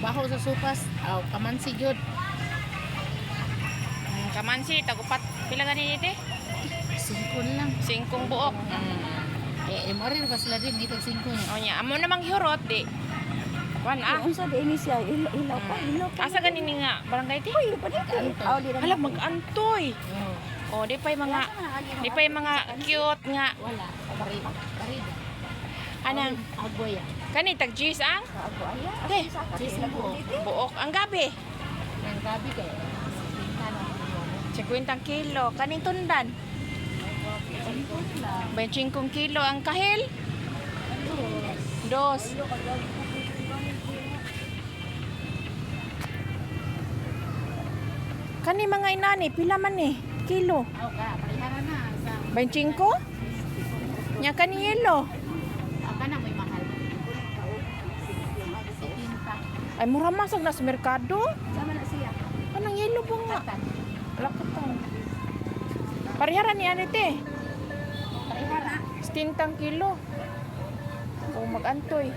baho sa supas. Aw, kamansi gyud. Kamansi, tagupat. Pila gani ite? Singkon lang. Singkong buok. Eh, marir ba sila din dito singkon? O nya, amo namang hirot di. Wan ah. Unsa di ini siya ilaw pa. Asa ganini nga barangay ti? Uy, pa dito. Aw di Hala mag-antoy. Oh, O di pay mga cute nga. wala. Parid. Parid. Anang Agwaya. kani tag juice ang Ako aya. Te, Cheese mo. buok ang gabi. Nang gabi kay. Tingnan 50 kilo kaning tundan. 25 kilo ang kahil. Dos. Kani mga inani pila man ni kilo? Oh, ka, paliharan na sa 25? Nya kani yelo. aka na may mahal. 70. Ay mura masag na sa merkado. Sama na siya. Anong yelo po nga? Katan. Lakatan. Pariharan ni anite. Palihara. 10 kilo. O mag-antoy.